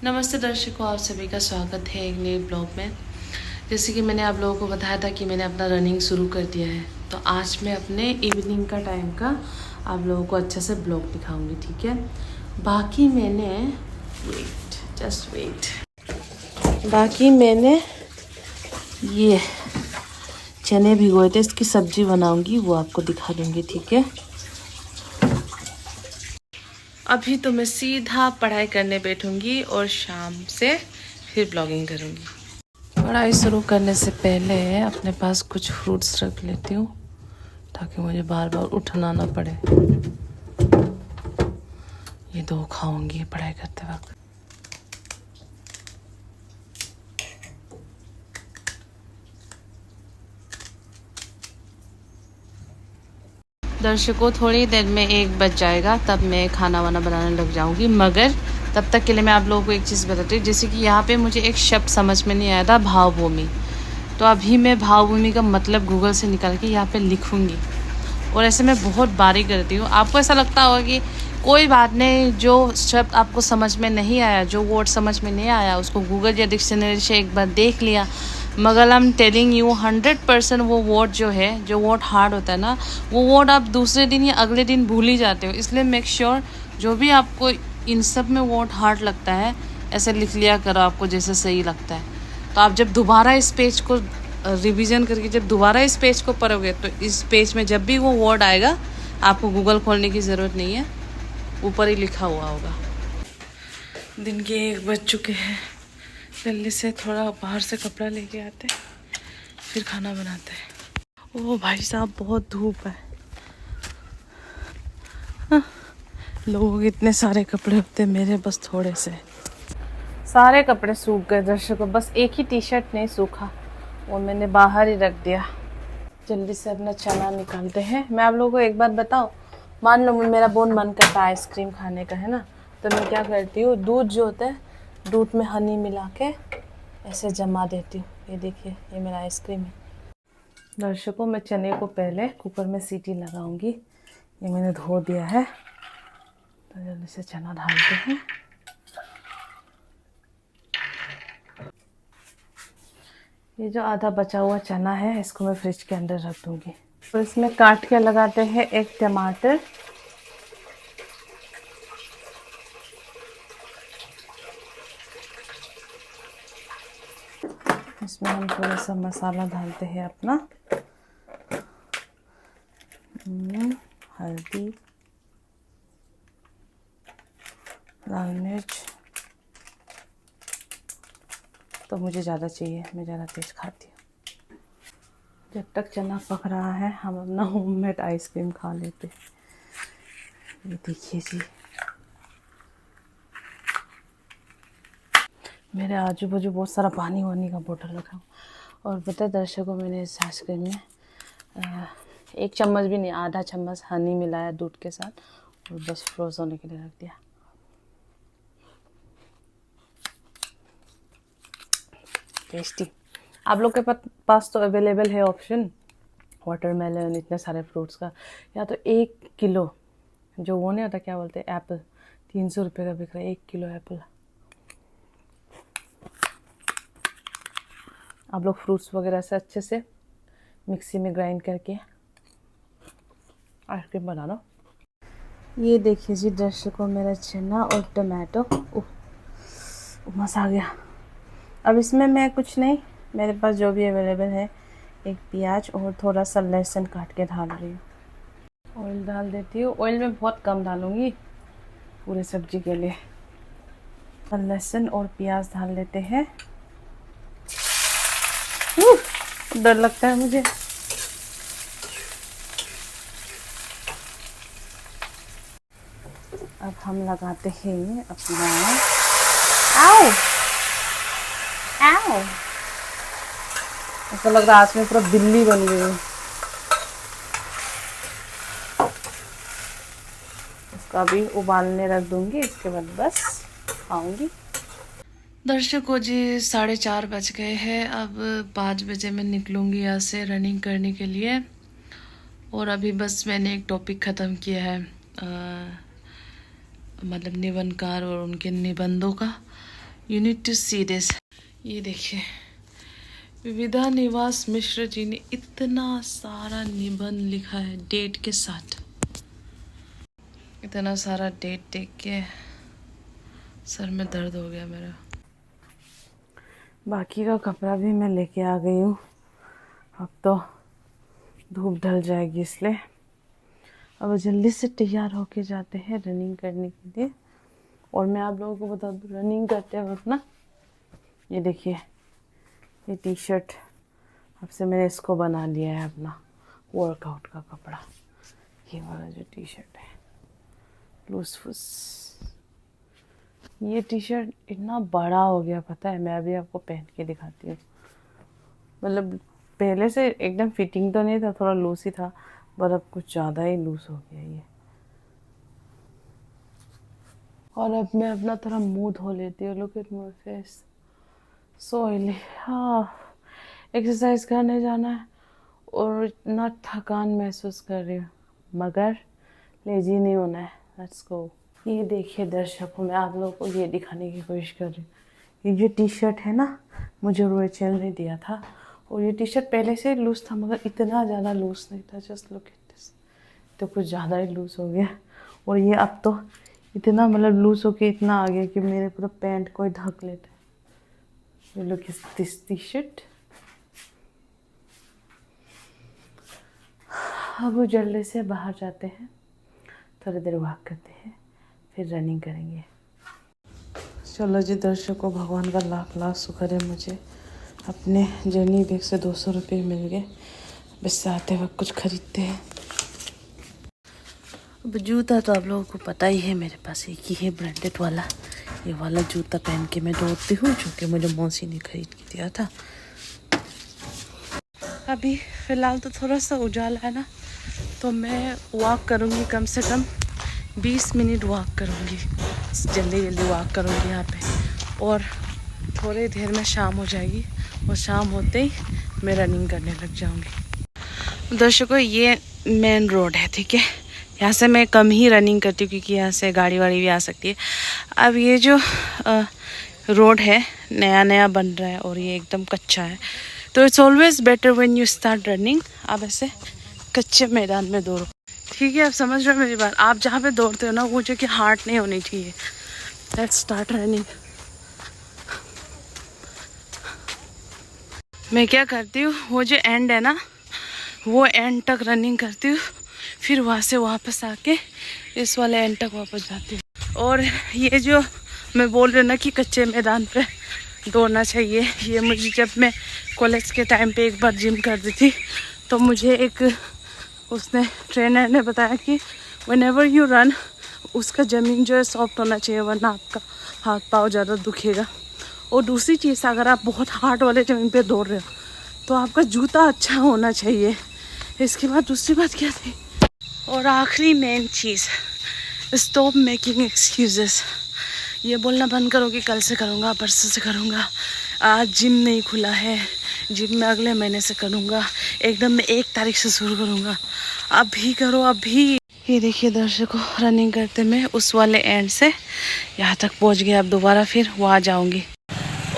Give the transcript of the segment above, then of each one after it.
नमस्ते दर्शकों, आप सभी का स्वागत है एक नए ब्लॉग में। जैसे कि मैंने आप लोगों को बताया था कि मैंने अपना रनिंग शुरू कर दिया है, तो आज मैं अपने इवनिंग का टाइम का आप लोगों को अच्छे से ब्लॉग दिखाऊंगी, ठीक है। बाकी मैंने ये चने भिगोए थे, इसकी सब्जी बनाऊंगी, वो आपको दिखा दूंगी, ठीक है। अभी तो मैं सीधा पढ़ाई करने बैठूंगी और शाम से फिर ब्लॉगिंग करूंगी। पढ़ाई शुरू करने से पहले अपने पास कुछ फ्रूट्स रख लेती हूँ ताकि मुझे बार बार उठना ना पड़े। ये दो खाऊंगी पढ़ाई करते वक्त। दर्शकों, थोड़ी देर में 1 बज जाएगा, तब मैं खाना वाना बनाने लग जाऊंगी। मगर तब तक के लिए मैं आप लोगों को एक चीज़ बताती हूँ। जैसे कि यहाँ पे मुझे एक शब्द समझ में नहीं आया था, भावभूमि। तो अभी मैं भावभूमि का मतलब गूगल से निकाल के यहाँ पे लिखूँगी, और ऐसे मैं बहुत बारीक करती हूँ। आपको ऐसा लगता होगा कि कोई बात नहीं, जो शब्द आपको समझ में नहीं आया, जो वर्ड समझ में नहीं आया, उसको गूगल या डिक्शनरी से एक बार देख लिया। मगर आई एम टेलिंग यू 100% वो वर्ड जो है, जो वर्ड हार्ड होता है ना, वो वर्ड आप दूसरे दिन या अगले दिन भूल ही जाते हो। इसलिए मेक श्योर जो भी आपको इन सब में वर्ड हार्ड लगता है, ऐसे लिख लिया करो आपको जैसे सही लगता है। तो आप जब दोबारा इस पेज को रिवीजन करके जब दोबारा इस पेज को पढ़ोगे, तो इस पेज में जब भी वो वर्ड आएगा, आपको गूगल खोलने की ज़रूरत नहीं है, ऊपर ही लिखा हुआ होगा। दिन के 1 बज चुके हैं। जल्दी से थोड़ा बाहर से कपड़ा लेके आते, फिर खाना बनाते हैं। ओह भाई साहब, बहुत धूप है। लोगों के इतने सारे कपड़े होते, मेरे बस थोड़े से। सारे कपड़े सूख गए दर्शकों, बस एक ही टी शर्ट नहीं सूखा, वो मैंने बाहर ही रख दिया। जल्दी से अपना चना निकालते हैं। मैं आप लोगों को एक बात बताऊं, मान लो मेरा बहुत मन करता है आइसक्रीम खाने का, है ना, तो मैं क्या करती हूँ, दूध जो होता है, दूध में हनी मिला के ऐसे जमा देती हूँ। ये देखिए, ये मेरा आइसक्रीम है। दर्शकों, मैं चने को पहले कुकर में सीटी लगाऊंगी। ये मैंने धो दिया है, तो जल्दी से चना डालते हैं। ये जो आधा बचा हुआ चना है, इसको मैं फ्रिज के अंदर रख दूंगी। तो इसमें काट के लगाते हैं एक टमाटर, इसमें हम थोड़ा सा मसाला डालते हैं अपना, हल्दी, लाल मिर्च। तो मुझे ज़्यादा चाहिए, मैं ज़्यादा तेज खाती हूँ। जब तक चना पक रहा है, हम अपना होममेड आइसक्रीम खा लेते। ये देखिए जी, मेरे आजू बाजू बहुत सारा पानी वानी का बोतल रखा। और पता है दर्शकों, मैंने इस आइसक्रीम में 1 चम्मच भी नहीं, आधा चम्मच हनी मिलाया दूध के साथ, और बस फ्रोज होने के लिए रख दिया। टेस्टी। आप लोग के पास तो अवेलेबल है ऑप्शन, वाटरमेलन, इतने सारे फ्रूट्स का। या तो 1 किलो, जो वो नहीं होता, क्या बोलते हैं, एप्पल, 300 रुपये का बिक रहा है 1 किलो एप्पल। आप लोग फ्रूट्स वगैरह से अच्छे से मिक्सी में ग्राइंड करके आइसक्रीम बना लो। ये देखिए जी दर्शकों, मेरा चना और टमाटो मसा आ गया। अब इसमें मैं कुछ नहीं, मेरे पास जो भी अवेलेबल है, एक प्याज और थोड़ा सा लहसुन काट के डाल रही हूँ। ऑयल डाल देती हूँ। ऑयल में बहुत कम डालूँगी पूरे सब्जी के लिए। लहसुन और प्याज डाल देते हैं। डर लगता है मुझे। अब हम लगाते हैं अपना, आओ आओ, ऐसा लग रहा है आज में पूरा बिल्ली बन गई। इसका भी उबालने रख दूंगी, इसके बाद बस खाऊंगी। दर्शकों जी, 4:30 बज गए हैं। अब 5 बजे मैं निकलूंगी यहाँ से रनिंग करने के लिए। और अभी बस मैंने एक टॉपिक ख़त्म किया है, मतलब निबंधकार और उनके निबंधों का। You need to see this. ये देखिए, विविधा निवास मिश्र जी ने इतना सारा निबंध लिखा है डेट के साथ। इतना सारा डेट देख के सर में दर्द हो गया मेरा। बाकी का कपड़ा भी मैं लेके आ गई हूँ। अब तो धूप ढल जाएगी, इसलिए अब जल्दी से तैयार होके जाते हैं रनिंग करने के लिए। और मैं आप लोगों को बता दूँ, रनिंग करते वक्त ना, ये देखिए ये टी शर्ट अब से मैंने इसको बना लिया है अपना वर्कआउट का कपड़ा। ये वाला जो टी शर्ट है लूज फुस, ये टी शर्ट इतना बड़ा हो गया पता है। मैं अभी आपको पहन के दिखाती हूँ। मतलब पहले से एकदम फिटिंग तो नहीं था, थोड़ा लूज ही था, पर अब कुछ ज़्यादा ही लूज हो गया ये। और अब मैं अपना थोड़ा मुंह धो लेती हूँ। Look at my face, so oily. हाँ, एक्सरसाइज करने जाना है और इतना थकान महसूस कर रही हूँ, मगर लेजी नहीं होना है। Let's go. ये देखिए दर्शकों, मैं आप लोगों को ये दिखाने की कोशिश कर रही हूँ। ये जो टी शर्ट है ना, मुझे रोचल ने दिया था, और ये टी शर्ट पहले से लूज़ था, मगर इतना ज़्यादा लूज़ नहीं था। जस्ट लुक एट दिस, तो कुछ ज़्यादा ही लूज़ हो गया। और ये अब तो इतना मतलब लूज़ होके इतना आ गया कि मेरे पूरा पैंट को ही ढक लेता है। ये look at this T shirt. अब वो जल्दी से बाहर जाते हैं, थोड़ी देर वॉक करते हैं, फिर रनिंग करेंगे। चलो जी दर्शकों, भगवान का लाख लाख शुक्र है, मुझे अपने जर्नी बैग से 200 रुपये मिल गए। बस आते वक्त कुछ खरीदते हैं। अब जूता तो आप लोगों को पता ही है, मेरे पास एक ही है ब्रांडेड वाला। ये वाला जूता पहन के मैं दौड़ती हूँ, जो कि मुझे मौसी ने खरीद के दिया था। अभी फ़िलहाल तो थोड़ा सा उजाला है ना, तो मैं वॉक करूँगी, कम से कम 20 मिनट वॉक करूँगी। जल्दी जल्दी वॉक करूँगी यहाँ पे, और थोड़ी देर में शाम हो जाएगी, और शाम होते ही मैं रनिंग करने लग जाऊँगी। दर्शकों, ये मेन रोड है, ठीक है। यहाँ से मैं कम ही रनिंग करती हूँ, क्योंकि यहाँ से गाड़ी वाड़ी भी आ सकती है। अब ये जो रोड है नया नया बन रहा है, और ये एकदम कच्चा है, तो it's always better when you start running, आप ऐसे कच्चे मैदान में दौड़ो, ठीक है। आप समझ रहे हो मेरी बात। आप जहाँ पे दौड़ते हो ना, वो जगह हार्ड नहीं होनी चाहिए। Let's start running. मैं क्या करती हूँ, वो जो एंड है ना, वो एंड तक रनिंग करती हूँ, फिर वहाँ से वापस आके इस वाले एंड तक वापस जाती हूँ। और ये जो मैं बोल रही हूँ ना कि कच्चे मैदान पे दौड़ना चाहिए, ये मुझे जब मैं कॉलेज के टाइम पे एक बार जिम करती थी, तो मुझे एक उसने ट्रेनर ने बताया कि व्हेनेवर यू रन, उसका ज़मीन जो है सॉफ्ट होना चाहिए, वरना आपका हाथ पाँव ज़्यादा दुखेगा। और दूसरी चीज़, अगर आप बहुत हार्ड वाले ज़मीन पे दौड़ रहे हो, तो आपका जूता अच्छा होना चाहिए। इसके बाद दूसरी बात क्या थी, और आखिरी मेन चीज़, स्टॉप मेकिंग एक्सक्यूजेस। ये बोलना बंद करो कि कल से करूँगा, परसों से करूँगा, आज जिम नहीं खुला है, जिम में अगले महीने से करूँगा, एकदम मैं 1 तारीख से शुरू करूँगा। अभी करो अभी। ये देखिए दर्शकों, रनिंग करते मैं उस वाले एंड से यहाँ तक पहुँच गया। अब दोबारा फिर वहाँ जाऊँगी।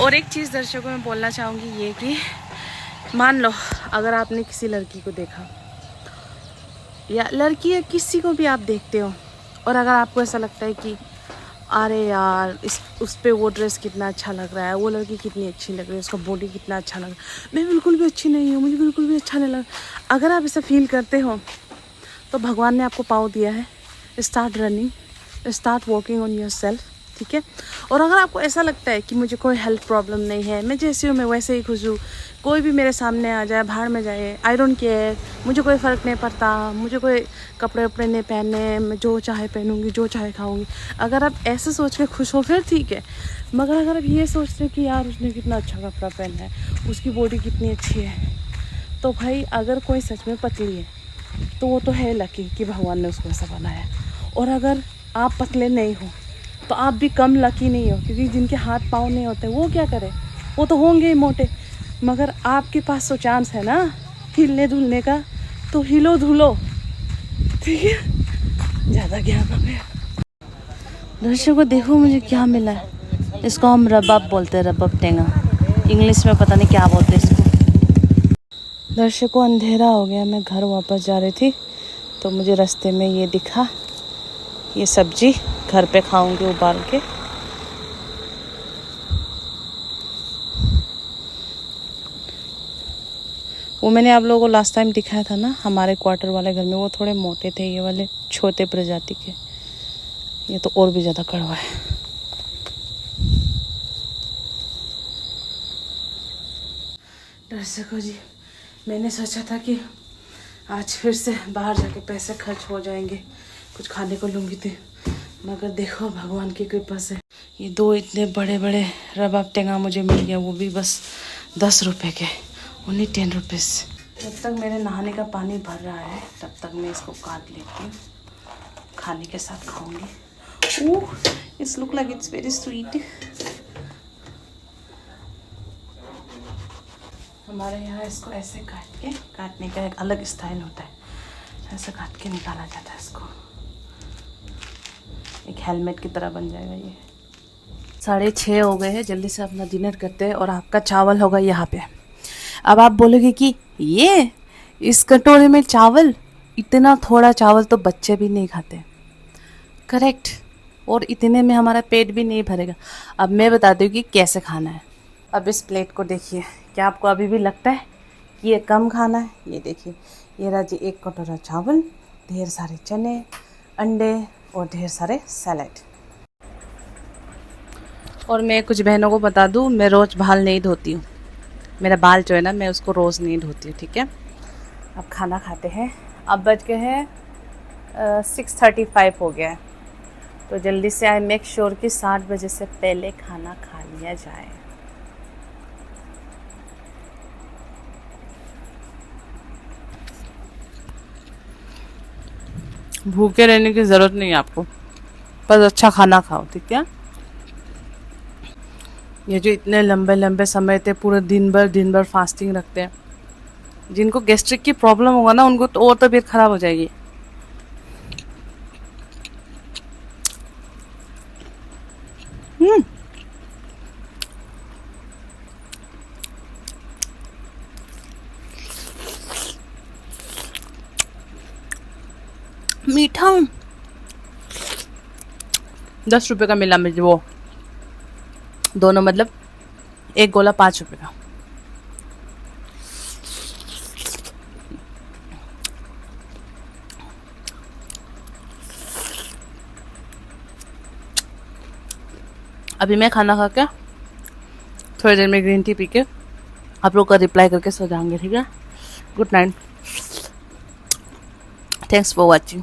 और एक चीज़ दर्शकों मैं बोलना चाहूँगी, ये कि मान लो अगर आपने किसी लड़की को देखा, या लड़की या किसी को भी आप देखते हो, और अगर आपको ऐसा लगता है कि अरे यार उस पे वो ड्रेस कितना अच्छा लग रहा है, वो लड़की कितनी अच्छी लग रही है, उसका बॉडी कितना अच्छा लग रहा है, मैं बिल्कुल भी अच्छी नहीं हूँ, मुझे बिल्कुल भी अच्छा नहीं लग, अगर आप ऐसा फील करते हो, तो भगवान ने आपको पाँव दिया है। Start running, start working on your self, ठीक है। और अगर आपको ऐसा लगता है कि मुझे कोई हेल्थ प्रॉब्लम नहीं है, मैं जैसी हूँ मैं वैसे ही खुश हूँ, कोई भी मेरे सामने आ जाए, बाहर में जाए, आई डोंट केयर, मुझे कोई फ़र्क नहीं पड़ता, मुझे कोई कपड़े वपड़े नहीं पहनने, मैं जो चाहे पहनूंगी, जो चाहे खाऊंगी, अगर आप ऐसे सोच के खुश हो फिर ठीक है। मगर अगर आप ये सोचते हो कि यार उसने कितना अच्छा कपड़ा पहना है, उसकी बॉडी कितनी अच्छी है, तो भाई अगर कोई सच में पतली है तो वो तो है लकी कि भगवान ने उसको ऐसा बनाया। और अगर आप पतले नहीं हो तो आप भी कम लकी नहीं हो, क्योंकि जिनके हाथ पाँव नहीं होते वो क्या करें, वो तो होंगे ही मोटे। मगर आपके पास तो चांस है ना हिलने धुलने का, तो हिलो धुलो, ठीक है। ज़्यादा ज्ञान हो गया। दर्शकों देखो मुझे क्या मिला है, इसको हम रबाब बोलते हैं, रबाब टेंगा। इंग्लिश में पता नहीं क्या बोलते हैं इसको। दर्शकों, अंधेरा हो गया, मैं घर वापस जा रही थी तो मुझे रास्ते में ये दिखा। ये सब्जी घर पे खाऊंगी उबाल के। वो मैंने आप लोगों को लास्ट टाइम दिखाया था ना, हमारे क्वार्टर वाले घर में, वो थोड़े मोटे थे, ये वाले छोटे प्रजाति के। ये तो और भी ज़्यादा कड़वा है। दर्शकों जी, मैंने सोचा था कि आज फिर से बाहर जाके पैसे खर्च हो जाएंगे, कुछ खाने को लूँगी थी, मगर देखो भगवान की कृपा से ये 2 इतने बड़े बड़े रबाब टेंगा मुझे मिल गया, वो भी बस 10 रुपये के, ओनली 10 रुपीज़। जब तक मेरे नहाने का पानी भर रहा है तब तक मैं इसको काट लेती हूँ, खाने के साथ खाऊंगी। Oh, it's look like it's very sweet. हमारे यहाँ इसको ऐसे काट के, काटने का एक अलग स्टाइल होता है, ऐसे काट के निकाला जाता है इसको, एक हेलमेट की तरह बन जाएगा ये। 6:30 हो गए हैं, जल्दी से अपना डिनर करते हैं। और आपका चावल होगा यहाँ पे। अब आप बोलोगे कि ये इस कटोरे में चावल, इतना थोड़ा चावल तो बच्चे भी नहीं खाते। करेक्ट, और इतने में हमारा पेट भी नहीं भरेगा। अब मैं बता दूँ कि कैसे खाना है। अब इस प्लेट को देखिए, क्या आपको अभी भी लगता है कि ये कम खाना है? ये देखिए, ये रहा जी 1 कटोरा चावल, ढेर सारे चने, अंडे और ढेर सारे सैलेड। और मैं कुछ बहनों को बता दूँ, मैं रोज़ बाल नहीं धोती हूँ। मेरा बाल जो है ना, मैं उसको रोज़ नहीं धोती हूँ, ठीक है। अब खाना खाते हैं। अब बज गए हैं 6:35 हो गया है, तो जल्दी से आई मेक श्योर कि 7 बजे से पहले खाना खा लिया जाए। भूखे रहने की ज़रूरत नहीं है आपको, बस अच्छा खाना खाओ, ठीक है। ये जो इतने लंबे लंबे समय थे, पूरे दिन भर फास्टिंग रखते हैं, जिनको गैस्ट्रिक की प्रॉब्लम होगा ना, उनको तो और तबीयत खराब हो जाएगी। मीठा 10 रुपये का मिला मुझे, वो दोनों, मतलब एक गोला 5 रुपये का। अभी मैं खाना खा के थोड़ी देर में ग्रीन टी पी के आप लोग का रिप्लाई करके सो जाएंगे, ठीक है। Good night, thanks for watching.